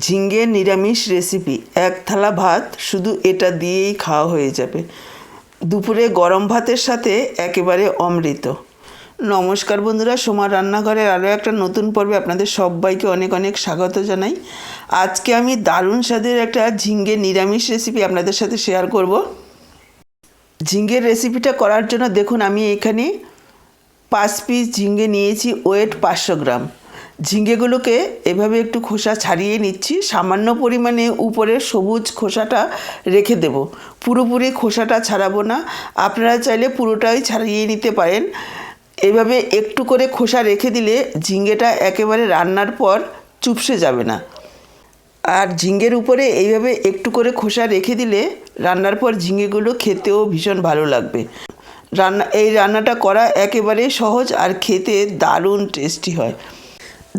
ঝিঙে নিরামিষ রেসিপি। এক থালা ভাত শুধু এটা দিয়েই খাওয়া হয়ে যাবে। দুপুরে গরম ভাতের সাথে একেবারে অমৃত। নমস্কার বন্ধুরা, সোমার রান্নাঘরের আরও একটা নতুন পর্বে আপনাদের সবাইকে অনেক অনেক স্বাগত জানাই। আজকে আমি দারুণ স্বাদের একটা ঝিঙে নিরামিষ রেসিপি আপনাদের সাথে শেয়ার করব। ঝিঙের রেসিপিটা করার জন্য দেখুন, আমি এখানে 5 পিস ঝিঙে নিয়েছি, ওয়েট 500 গ্রাম। ঝিঙেগুলোকে এভাবে একটু খোসা ছাড়িয়ে নিচ্ছি। সামান্য পরিমাণে উপরের সবুজ খোসাটা রেখে দেব, পুরোপুরি খোসাটা ছাড়াবো না। আপনারা চাইলে পুরোটাই ছাড়িয়ে নিতে পারেন। এভাবে একটু করে খোসা রেখে দিলে ঝিঙেটা একেবারে রান্নার পর চুপসে যাবে না। আর ঝিঙের উপরে এইভাবে একটু করে খোসা রেখে দিলে রান্নার পর ঝিঙেগুলো খেতেও ভীষণ ভালো লাগবে। এই রান্নাটা করা একেবারে সহজ আর খেতে দারুণ টেস্টি হয়।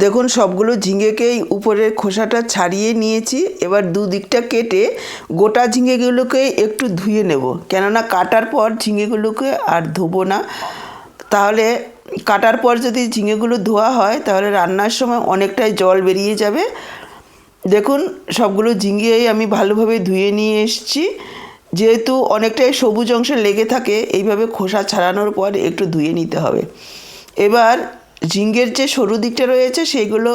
দেখুন, সবগুলো ঝিঙেকেই উপরের খোসাটা ছাড়িয়ে নিয়েছি। এবার দুদিকটা কেটে গোটা ঝিঙেগুলোকে একটু ধুয়ে নেব, কেননা কাটার পর ঝিঙেগুলোকে আর ধোবো না। তাহলে কাটার পর যদি ঝিঙেগুলো ধোয়া হয় তাহলে রান্নার সময় অনেকটাই জল বেরিয়ে যাবে। দেখুন, সবগুলো ঝিঙেই আমি ভালোভাবে ধুয়ে নিয়ে এসেছি। যেহেতু অনেকটাই সবুজ অংশ লেগে থাকে, এইভাবে খোসা ছাড়ানোর পর একটু ধুয়ে নিতে হবে। এবার ঝিঙের যে সরু দিকটা রয়েছে সেইগুলো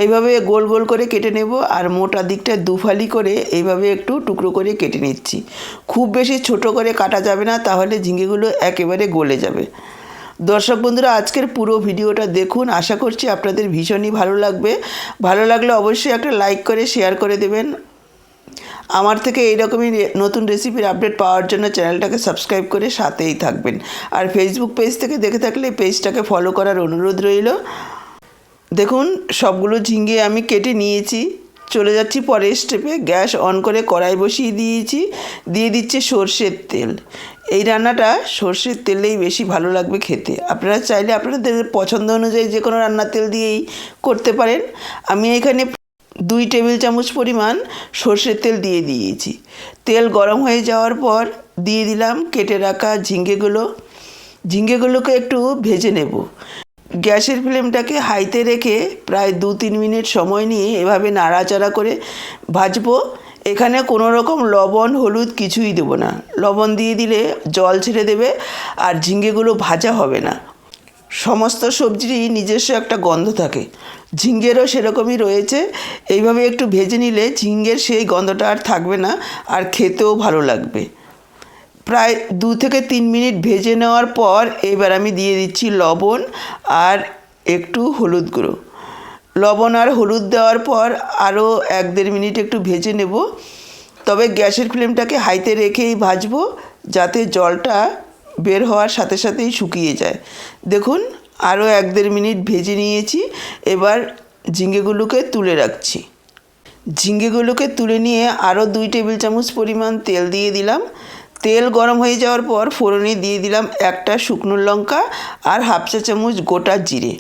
এইভাবে গোল গোল করে কেটে নেব, আর মোটা দিকটা দুফালি করে এইভাবে একটু টুকরো করে কেটে নিচ্ছি। খুব বেশি ছোট করে কাটা যাবে না, তাহলে ঝিঙেগুলো একেবারে গলে যাবে। দর্শক বন্ধুরা, আজকের পুরো ভিডিওটা দেখুন, আশা করছি আপনাদের ভীষণই ভালো লাগবে। ভালো লাগলে অবশ্যই একটা লাইক করে শেয়ার করে দেবেন। আমার থেকে এইরকমই নতুন রেসিপির আপডেট পাওয়ার জন্য চ্যানেলটাকে সাবস্ক্রাইব করে সাথেই থাকবেন। আর ফেসবুক পেজ থেকে দেখে থাকলে পেজটাকে ফলো করার অনুরোধ রইল। দেখুন, সবগুলো ঝিঙে আমি কেটে নিয়েছি। চলে যাচ্ছি পরের স্টেপে। গ্যাস অন করে কড়াই বসিয়ে দিয়েছি, দিয়ে দিচ্ছে সর্ষের তেল। এই রান্নাটা সর্ষের তেলেই বেশি ভালো লাগবে খেতে। আপনারা চাইলে আপনাদের পছন্দ অনুযায়ী যে কোনো রান্নার তেল দিয়েই করতে পারেন। আমি এখানে 2 টেবিল চামচ পরিমাণ সর্ষের তেল দিয়ে দিয়েছি। তেল গরম হয়ে যাওয়ার পর দিয়ে দিলাম কেটে রাখা ঝিঙেগুলোকে একটু ভেজে নেব। গ্যাসের ফ্লেমটাকে হাইতে রেখে প্রায় 2-3 মিনিট সময় নিয়ে এভাবে নাড়াচাড়া করে ভাজবো। এখানে কোনো রকম লবণ হলুদ কিছুই দেবো না। লবণ দিয়ে দিলে জল ছেড়ে দেবে আর ঝিঙেগুলো ভাজা হবে না। সমস্ত সবজিরই নিজস্ব একটা গন্ধ থাকে, ঝিঙেরও সেরকমই রয়েছে। এইভাবে একটু ভেজে নিলে ঝিঙের সেই গন্ধটা আর থাকবে না, আর খেতেও ভালো লাগবে। প্রায় 2 থেকে 3 মিনিট ভেজে নেওয়ার পর এবার আমি দিয়ে দিচ্ছি লবণ আর একটু হলুদ গুঁড়ো। লবণ আর হলুদ দেওয়ার পর আরও 1-1.5 মিনিট একটু ভেজে নেব। তবে গ্যাসের ফ্লেমটাকে হাইতে রেখেই ভাজবো, যাতে জলটা বের হওয়ার সাথে সাথেই শুকিয়ে যায়। দেখুন, আরও 1-1.5 মিনিট ভেজে নিয়েছি। এবার ঝিঙেগুলোকে তুলে রাখছি। ঝিঙেগুলোকে তুলে নিয়ে আরও 2 টেবিল চামচ পরিমাণ তেল দিয়ে দিলাম। তেল গরম হয়ে যাওয়ার পর ফোড়নে দিয়ে দিলাম একটা শুকনো লঙ্কা আর 1/2 চা চামচ গোটা জিরে।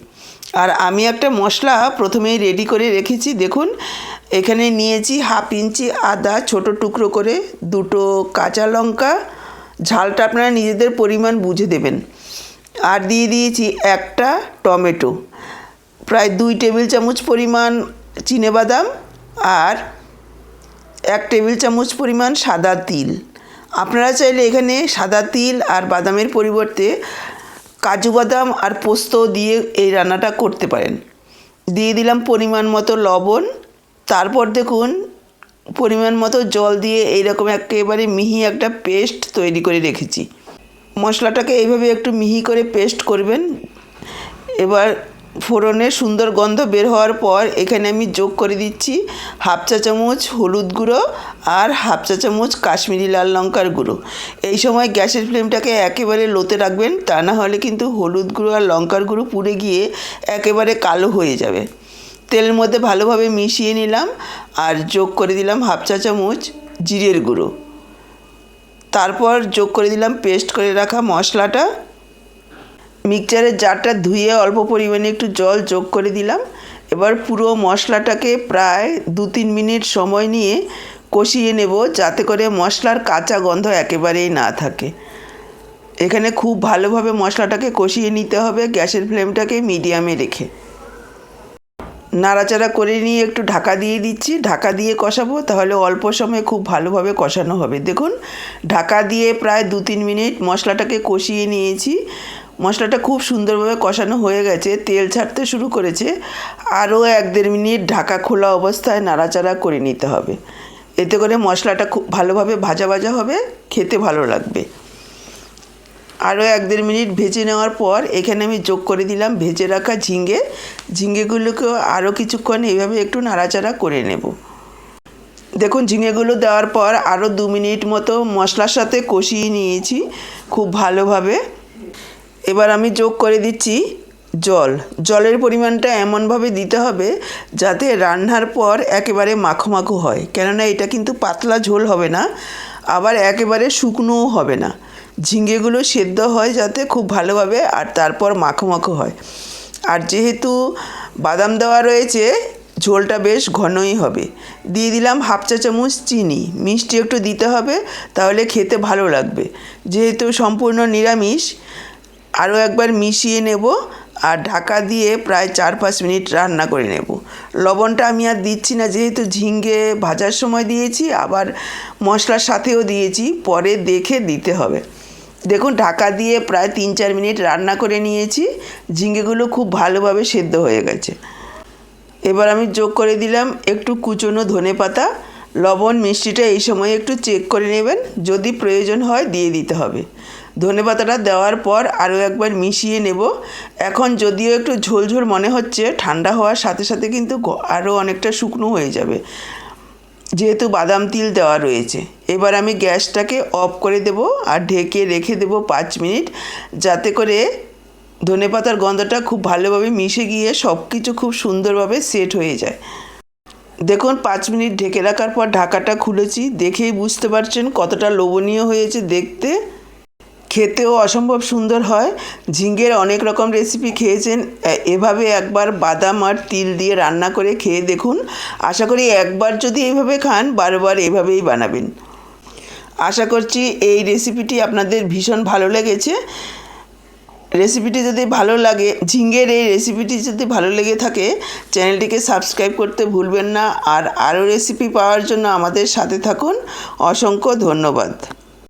আর আমি একটা মশলা প্রথমেই রেডি করে রেখেছি। দেখুন, এখানে নিয়েছি 1/2 ইঞ্চি আদা ছোট টুকরো করে, 2টো কাঁচা লঙ্কা, ঝালটা আপনারা নিজেদের পরিমাণ বুঝে দেবেন। আর দিয়ে দিয়েছি একটা টমেটো, প্রায় 2 টেবিল চামচ পরিমাণ চিনেবাদাম আর 1 টেবিল চামচ পরিমাণ সাদা তিল। আপনারা চাইলে এখানে সাদা তিল আর বাদামের পরিবর্তে কাজু বাদাম আর পোস্ত দিয়ে এই রান্নাটা করতে পারেন। দিয়ে দিলাম পরিমাণ মতো লবণ। তারপর দেখুন, পরিমাণ মতো জল দিয়ে এইরকম একেবারে মিহি একটা পেস্ট তৈরি করে রেখেছি। মশলাটাকে এইভাবে একটু মিহি করে পেস্ট করবেন। এবার ফোড়নের সুন্দর গন্ধ বের হওয়ার পর এখানে আমি যোগ করে দিচ্ছি 1/2 চা চামচ হলুদ গুঁড়ো আর 1/2 চা চামচ কাশ্মীরি লাল লঙ্কার গুঁড়ো। এই সময় গ্যাসের ফ্লেমটাকে একেবারে লোতে রাখবেন, তা না হলে কিন্তু হলুদ গুঁড়ো আর লঙ্কার গুঁড়ো পুড়ে গিয়ে একেবারে কালো হয়ে যাবে। তেলের মধ্যে ভালোভাবে মিশিয়ে নিলাম আর যোগ করে দিলাম 1/2 চা চামচ জিরের গুঁড়ো। তারপর যোগ করে দিলাম পেস্ট করে রাখা মশলাটা। মিক্সচারের জারটা ধুয়ে অল্প পরিমাণে একটু জল যোগ করে দিলাম। এবার পুরো মশলাটাকে প্রায় 2-3 মিনিট সময় নিয়ে কষিয়ে নেব, যাতে করে মশলার কাঁচা গন্ধ একেবারেই না থাকে। এখানে খুব ভালোভাবে মশলাটাকে কষিয়ে নিতে হবে, গ্যাসের ফ্লেমটাকে মিডিয়ামে রেখে। নাড়াচাড়া করে নিয়ে একটু ঢাকা দিয়ে দিচ্ছি। ঢাকা দিয়ে কষাবো, তাহলে অল্প সময়ে খুব ভালোভাবে কষানো হবে। দেখুন, ঢাকা দিয়ে প্রায় 2-3 মিনিট মশলাটাকে কষিয়ে নিয়েছি। মশলাটা খুব সুন্দরভাবে কষানো হয়ে গেছে, তেল ছাড়তে শুরু করেছে। আরও 1-1.5 মিনিট ঢাকা খোলা অবস্থায় নাড়াচাড়া করে নিতে হবে। এতে করে মশলাটা খুব ভালোভাবে ভাজা ভাজা হবে, খেতে ভালো লাগবে। আরও 1-1.5 মিনিট ভেজে নেওয়ার পর এখানে আমি যোগ করে দিলাম ভেজে রাখা ঝিঙেগুলোকেও আরও কিছুক্ষণ এইভাবে একটু নাড়াচাড়া করে নেব। দেখুন, ঝিঙেগুলো দেওয়ার পর আরও 2 মিনিট মতো মশলার সাথে কষিয়ে নিয়েছি খুব ভালোভাবে। এবার আমি যোগ করে দিচ্ছি জলের পরিমাণটা এমনভাবে দিতে হবে যাতে রান্নার পর একেবারে মাখো মাখো হয়, কেননা এটা কিন্তু পাতলা ঝোল হবে না, আবার একেবারে শুকনোও হবে না। ঝিঙেগুলো সেদ্ধ হয় যাতে খুব ভালোভাবে, আর তারপর মাখো মাখো হয়। আর যেহেতু বাদাম দেওয়া রয়েছে, ঝোলটা বেশ ঘনই হবে। দিয়ে দিলাম 1/2 চা চামচ চিনি। মিষ্টি একটু দিতে হবে, তাহলে খেতে ভালো লাগবে। যেহেতু সম্পূর্ণ নিরামিষ, আরও একবার মিশিয়ে নেব আর ঢাকা দিয়ে প্রায় 4-5 মিনিট রান্না করে নেব। লবণটা আমি আর দিচ্ছি না, যেহেতু ঝিঙে ভাজার সময় দিয়েছি, আবার মশলার সাথেও দিয়েছি, পরে দেখে দিতে হবে। দেখুন, ঢাকা দিয়ে প্রায় 3-4 মিনিট রান্না করে নিয়েছি। ঝিঙেগুলো খুব ভালোভাবে সেদ্ধ হয়ে গেছে। এবার আমি যোগ করে দিলাম একটু কুচনো ধনেপাতা। লবণ মিষ্টিটা এই সময় একটু চেক করে নেবেন, যদি প্রয়োজন হয় দিয়ে দিতে হবে। ধনেপাতাটা দেওয়ার পর আরও একবার মিশিয়ে নেব। এখন যদিও একটু ঝোল ঝোল মনে হচ্ছে, ঠান্ডা হওয়ার সাথে সাথে কিন্তু আরও অনেকটা শুকনো হয়ে যাবে, যেহেতু বাদাম তিল দেওয়া রয়েছে। এবার আমি গ্যাসটাকে অফ করে দেব আর ঢেকে রেখে দেব 5 মিনিট, যাতে করে ধনেপাতার গন্ধটা খুব ভালোভাবে মিশে গিয়ে সব কিছু খুব সুন্দরভাবে সেট হয়ে যায়। দেখুন, 5 মিনিট ঢেকে রাখার পর ঢাকাটা খুলেছি। দেখেই বুঝতে পারছেন কতটা লোভনীয় হয়েছে দেখতে, খেতেও অসম্ভব সুন্দর হয়। ঝিঙের অনেক রকম রেসিপি খেয়েছেন, এভাবে একবার বাদাম আর তিল দিয়ে রান্না করে খেয়ে দেখুন। আশা করি একবার যদি এইভাবে খান, বারবার এভাবেই বানাবেন। আশা করছি এই রেসিপিটি আপনাদের ভীষণ ভালো লেগেছে। রেসিপিটি যদি ভালো লাগে, ঝিঙের এই রেসিপিটি যদি ভালো লেগে থাকে, চ্যানেলটিকে সাবস্ক্রাইব করতে ভুলবেন না। আর আরও রেসিপি পাওয়ার জন্য আমাদের সাথে থাকুন। অসংখ্য ধন্যবাদ।